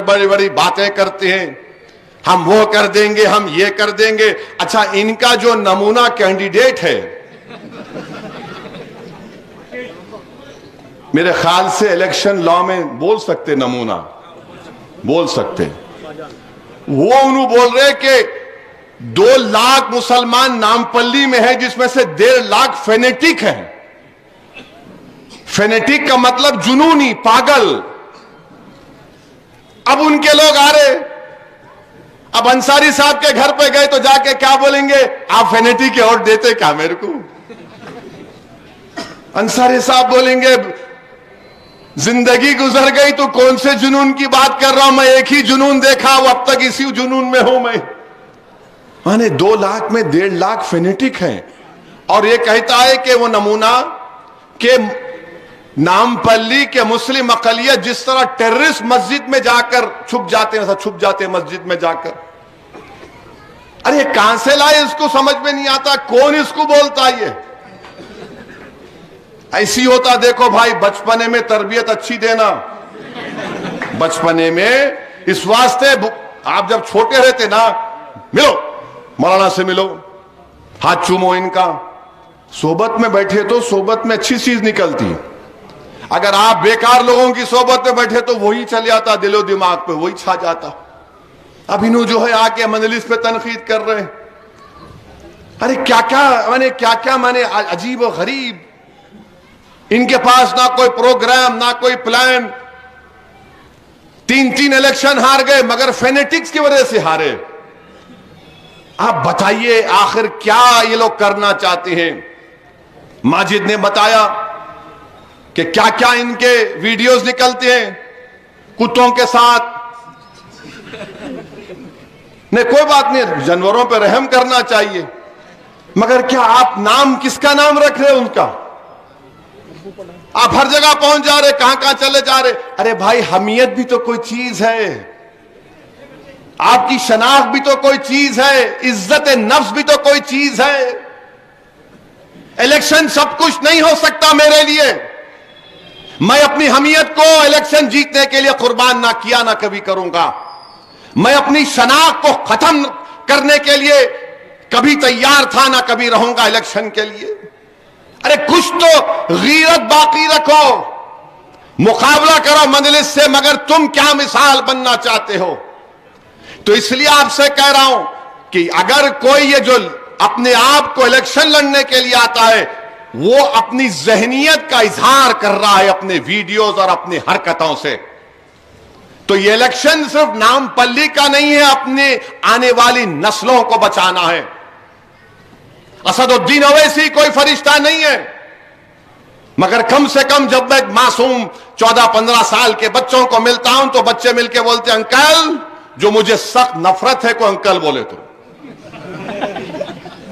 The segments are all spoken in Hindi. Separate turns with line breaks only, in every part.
बड़ी बड़ी बातें करते हैं, हम वो कर देंगे, हम ये कर देंगे। अच्छा, इनका जो नमूना कैंडिडेट है, मेरे ख्याल से इलेक्शन लॉ में बोल सकते, नमूना बोल सकते, वो उन्होंने बोल रहे कि 2 लाख मुसलमान नामपल्ली में है, जिसमें से 1.5 लाख फेनेटिक है। फेनेटिक का मतलब जुनूनी, पागल। अब उनके लोग आ रहे, अब अंसारी साहब के घर पे गए तो जाके क्या बोलेंगे, आप फेनेटिक के वोट देते क्या मेरे को? अंसारी साहब बोलेंगे जिंदगी गुजर गई तो कौन से जुनून की बात कर रहा हूं मैं, एक ही जुनून देखा, वो अब तक इसी जुनून में हूं मैं। माने 2 लाख में 1.5 लाख फेनेटिक हैं, और ये कहता है कि वो नमूना के नामपल्ली के मुस्लिम अकलियत जिस तरह टेररिस्ट मस्जिद में जाकर छुप जाते हैं, छुप जाते हैं मस्जिद में जाकर। अरे कहां से लाए, इसको समझ में नहीं आता, कौन इसको बोलता ये? ऐसी होता। देखो भाई, बचपने में तरबियत अच्छी देना, बचपने में, इस वास्ते आप जब छोटे रहते ना, मिलो मौलाना से, मिलो, हाथ चूमो इनका, सोबत में बैठे तो सोबत में अच्छी चीज निकलती। अगर आप बेकार लोगों की सोबत में बैठे तो वही चल जाता, दिलो दिमाग पे वही छा जाता। अब इन्हों जो है आके मजलिस पे तनकीद कर रहे हैं। अरे क्या क्या माने अजीब और गरीब। इनके पास ना कोई प्रोग्राम, ना कोई प्लान। 3 इलेक्शन हार गए, मगर फेनेटिक्स की वजह से हारे। आप बताइए आखिर क्या ये लोग करना चाहते हैं? माजिद ने बताया कि क्या क्या इनके वीडियोस निकलते हैं कुत्तों के साथ। नहीं, कोई बात नहीं, जानवरों पर रहम करना चाहिए, मगर क्या आप नाम किसका नाम रख रहे हैं उनका? आप हर जगह पहुंच जा रहे, कहां कहां चले जा रहे। अरे भाई, हमियत भी तो कोई चीज है, आपकी शनाख्त भी तो कोई चीज है, इज्जत नफ्स भी तो कोई चीज है। इलेक्शन सब कुछ नहीं हो सकता मेरे लिए। मैं अपनी हमियत को इलेक्शन जीतने के लिए कुर्बान ना किया, ना कभी करूंगा। मैं अपनी शनाख्त को खत्म करने के लिए कभी तैयार था, ना कभी रहूंगा इलेक्शन के लिए। अरे कुछ तो गीरत बाकी रखो, मुकाबला करो मजलिस से, मगर तुम क्या मिसाल बनना चाहते हो? तो इसलिए आपसे कह रहा हूं कि अगर कोई ये जो अपने आप को इलेक्शन लड़ने के लिए आता है, वो अपनी जहनियत का इजहार कर रहा है अपने वीडियोस और अपनी हरकतों से। तो ये इलेक्शन सिर्फ नामपल्ली का नहीं है, अपने आने वाली नस्लों को बचाना है। असदुद्दीन ओवैसी कोई फरिश्ता नहीं है, मगर कम से कम जब मैं मासूम 14-15 साल के बच्चों को मिलता हूं तो बच्चे मिलके बोलते हैं, अंकल, जो मुझे सख्त नफरत है को अंकल बोले तो,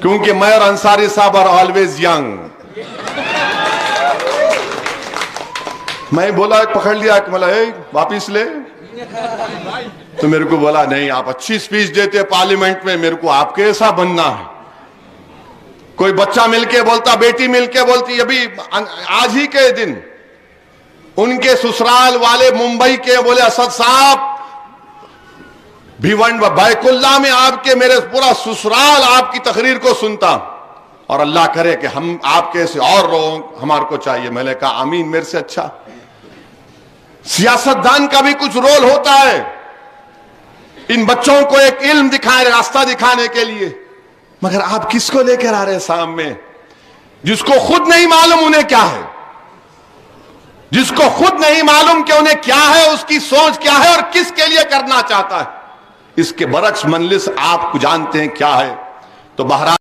क्योंकि मैं और अंसारी साहब आर ऑलवेज यंग। मैं बोला, पकड़ लिया, बोला वापिस ले, तो मेरे को बोला नहीं, आप अच्छी स्पीच देते पार्लियामेंट में, मेरे को आपके ऐसा बनना है। कोई बच्चा मिलके बोलता, बेटी मिलके बोलती, अभी आज ही के दिन उनके ससुराल वाले मुंबई के बोले, असद साहब भिवंडी बैकुल्ला में आपके, मेरे पूरा ससुराल आपकी तकरीर को सुनता, और अल्लाह करे कि हम आपके से और लोग हमारे को चाहिए। मैंने कहा आमीन, मेरे से अच्छा। सियासतदान का भी कुछ रोल होता है, इन बच्चों को एक इल्म दिखाए, रास्ता दिखाने के लिए, मगर आप किसको लेकर आ रहे हैं सामने, जिसको खुद नहीं मालूम उन्हें क्या है, जिसको खुद नहीं मालूम कि उन्हें क्या है, उसकी सोच क्या है और किसके लिए करना चाहता है। इसके बरक्स मजलिस आप जानते हैं क्या है। तो बहरहाल